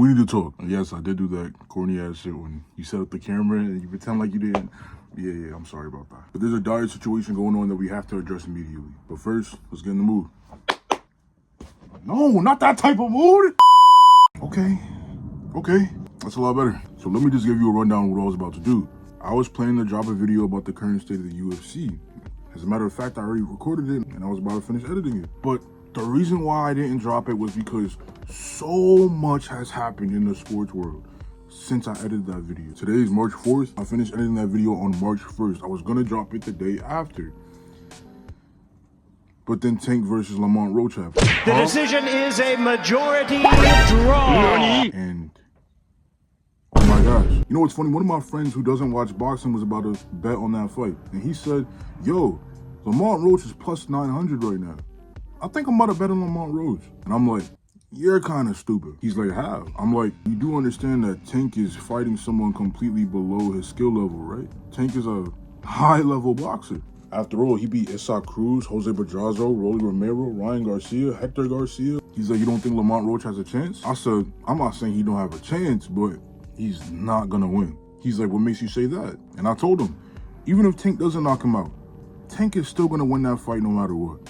We need to talk. Yes, I did do that corny ass shit when you set up the camera and you pretend like you didn't. Yeah, I'm sorry about that. But there's a dire situation going on that we have to address immediately. But first, let's get in the mood. No, not that type of mood. Okay, that's a lot better. So let me just give you a rundown of what I was about to do. I was planning to drop a video about the current state of the UFC. As a matter of fact, I already recorded it and I was about to finish editing it. But the reason why I didn't drop it was because so much has happened in the sports world since I edited that video. Today is March 4th. I finished editing that video on March 1st. I was gonna drop it the day after. But then Tank versus Lamont Roach happened. The decision is a majority draw. And oh my gosh. You know what's funny? One of my friends who doesn't watch boxing was about to bet on that fight. And he said, yo, Lamont Roach is plus 900 right now. I think I'm about to bet on Lamont Roach. And I'm like, you're kind of stupid. He's like, how? I'm like, you do understand that Tank is fighting someone completely below his skill level, right? Tank is a high-level boxer. After all, he beat Isaac Cruz, Jose Pedraza, Rolly Romero, Ryan Garcia, Hector Garcia. He's like, you don't think Lamont Roach has a chance? I said, I'm not saying he don't have a chance, but he's not gonna win. He's like, what makes you say that? And I told him, even if Tank doesn't knock him out, Tank is still gonna win that fight no matter what,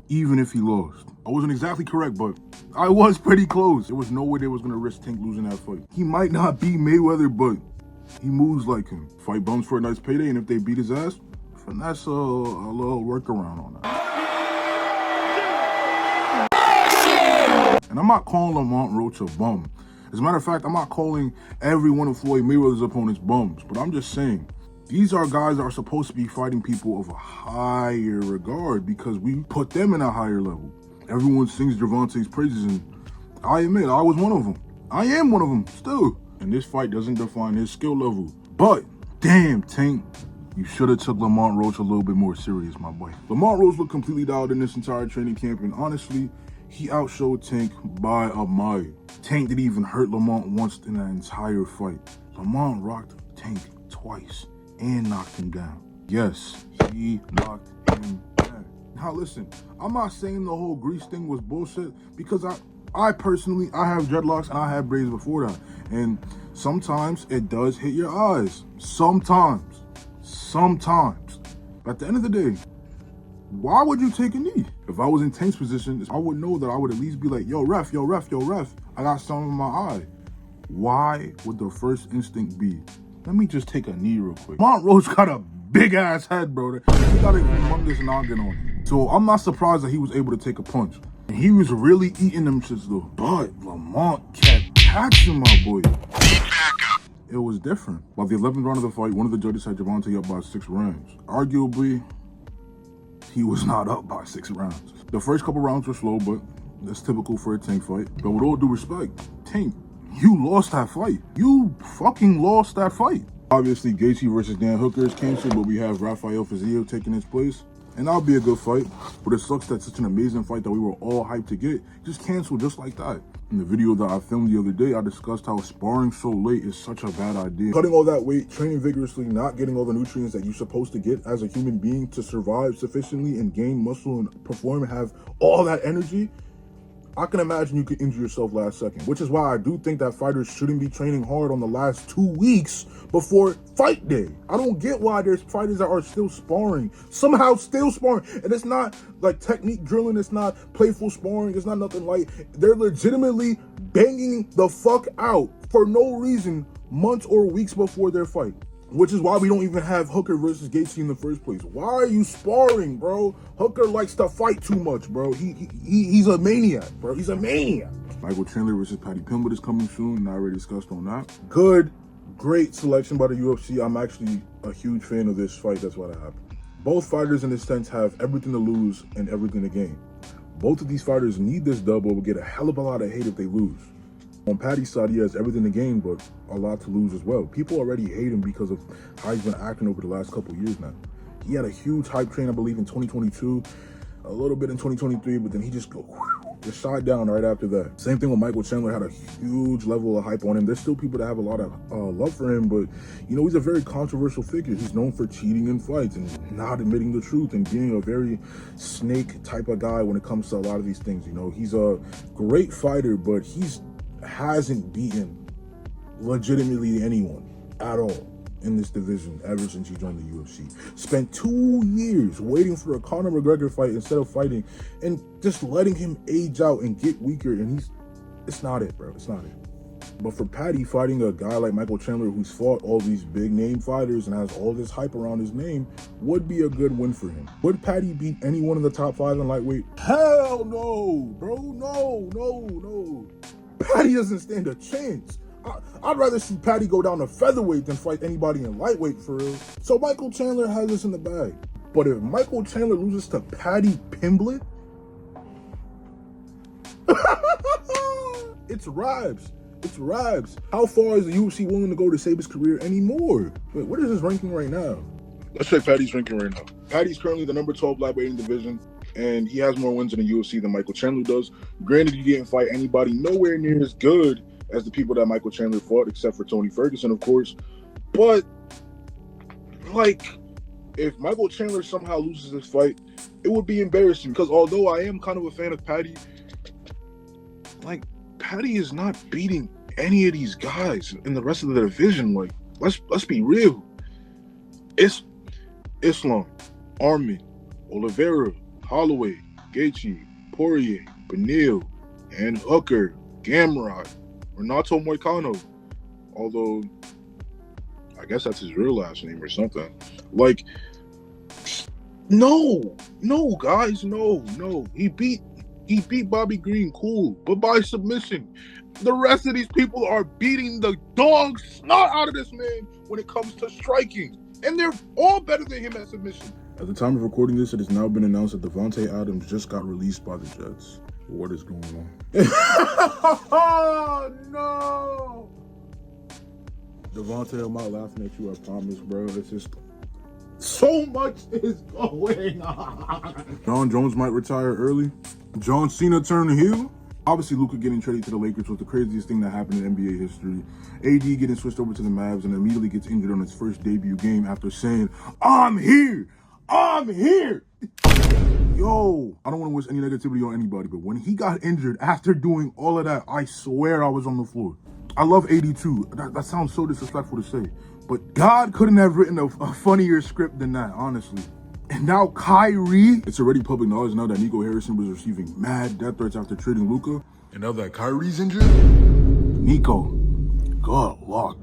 even if he lost. I wasn't exactly correct, but I was pretty close. There was no way they was gonna risk Tank losing that fight. He might not be Mayweather, but he moves like him. Fight bums for a nice payday, and if they beat his ass, finesse a little workaround on that. And I'm not calling Lamont Roach a bum. As a matter of fact, I'm not calling every one of Floyd Mayweather's opponents bums, but I'm just saying, these are guys that are supposed to be fighting people of a higher regard because we put them in a higher level. Everyone sings Gervonta's praises, and I admit, I was one of them. I am one of them, still. And this fight doesn't define his skill level. But, damn, Tank, you should have took Lamont Roach a little bit more serious, my boy. Lamont Roach looked completely dialed in this entire training camp, and honestly, he outshowed Tank by a mile. Tank didn't even hurt Lamont once in that entire fight. Lamont rocked Tank twice and knocked him down. Yes, he knocked him down. Now listen, I'm not saying the whole grease thing was bullshit because I personally, I have dreadlocks and I had braids before that. And sometimes it does hit your eyes. Sometimes. But at the end of the day, why would you take a knee? If I was in Tank's position, I would know that I would at least be like, yo, ref, I got something in my eye. Why would the first instinct be, let me just take a knee real quick? Lamont Roach got a big ass head, bro. He got a humongous noggin on him. So I'm not surprised that he was able to take a punch. And he was really eating them shits though. But Lamont kept catching my boy. It was different. By the 11th round of the fight, one of the judges had Gervonta up by 6 rounds. Arguably, he was not up by 6 rounds. The first couple rounds were slow, but that's typical for a Tank fight. But with all due respect, Tank, you lost that fight. You fucking lost that fight. Obviously, Gaethje versus Dan Hooker is canceled, but we have Rafael Fiziev taking his place. And that'll be a good fight. But it sucks that such an amazing fight that we were all hyped to get just canceled just like that. In the video that I filmed the other day, I discussed how sparring so late is such a bad idea. Cutting all that weight, training vigorously, not getting all the nutrients that you're supposed to get as a human being to survive sufficiently and gain muscle and perform and have all that energy, I can imagine you could injure yourself last second, which is why I do think that fighters shouldn't be training hard on the last 2 weeks before fight day. I don't get why there's fighters that are still sparring, somehow still sparring. And it's not like technique drilling, it's not playful sparring, it's not nothing light. They're legitimately banging the fuck out for no reason months or weeks before their fight. Which is why we don't even have Hooker versus Gaethje in the first place. Why are you sparring, bro? Hooker likes to fight too much, bro. He's a maniac, bro. He's a maniac. Michael Chandler versus Paddy Pimblett is coming soon, and I already discussed on that. Great selection by the UFC. I'm actually a huge fan of this fight. That's why that happened. Both fighters, in a sense, have everything to lose and everything to gain. Both of these fighters need this dub or will get a hell of a lot of hate if they lose. On Paddy's side, he has everything to gain, but a lot to lose as well. People already hate him because of how he's been acting over the last couple years now. He had a huge hype train, I believe, in 2022, a little bit in 2023, but then he just shot down right after that. Same thing with Michael Chandler, had a huge level of hype on him. There's still people that have a lot of love for him, but, you know, he's a very controversial figure. He's known for cheating in fights and not admitting the truth and being a very snake type of guy when it comes to a lot of these things. You know, he's a great fighter, but he's hasn't beaten legitimately anyone at all in this division ever since he joined the UFC. Spent 2 years waiting for a Conor McGregor fight instead of fighting, and just letting him age out and get weaker, and it's not it, bro. It's not it. But for Paddy, fighting a guy like Michael Chandler, who's fought all these big name fighters and has all this hype around his name, would be a good win for him. Would Paddy beat anyone in the top 5 in lightweight? Hell no, bro. No. Paddy doesn't stand a chance. I'd rather see Paddy go down to featherweight than fight anybody in lightweight, for real. So Michael Chandler has this in the bag. But if Michael Chandler loses to Paddy Pimblett, it's Rabs. It's Rabs. How far is the UFC willing to go to save his career anymore? Wait, what is his ranking right now? Let's check Paddy's ranking right now. Paddy's currently the number 12 lightweight in the division, and he has more wins in the UFC than Michael Chandler does. Granted, he didn't fight anybody nowhere near as good as the people that Michael Chandler fought, except for Tony Ferguson, of course. But, like, if Michael Chandler somehow loses this fight, it would be embarrassing. Because although I am kind of a fan of Paddy, like, Paddy is not beating any of these guys in the rest of the division. Like, let's be real. It's Islam, Arman, Oliveira, Holloway, Gaethje, Poirier, Beneil, and Hooker, Gamrot, Renato Moicano. Although, I guess that's his real last name or something. Like, no, guys, no. He beat Bobby Green, cool, but by submission. The rest of these people are beating the dog snot out of this man when it comes to striking. And they're all better than him at submission. At the time of recording this, it has now been announced that Devontae Adams just got released by the Jets. What is going on? Oh, no! Devontae, I'm not laughing at you, I promise, bro. It's just so much is going on. John Jones might retire early. John Cena turned heel. Obviously, Luka getting traded to the Lakers was the craziest thing that happened in NBA history. AD getting switched over to the Mavs and immediately gets injured on his first debut game after saying, I'm here! Yo, I don't want to wish any negativity on anybody, but when he got injured after doing all of that, I swear I was on the floor. I love AD too. That sounds so disrespectful to say, but God couldn't have written a funnier script than that, honestly. And now Kyrie, it's already public knowledge now that Nico Harrison was receiving mad death threats after trading Luka. And now that Kyrie's injured, Nico, good luck.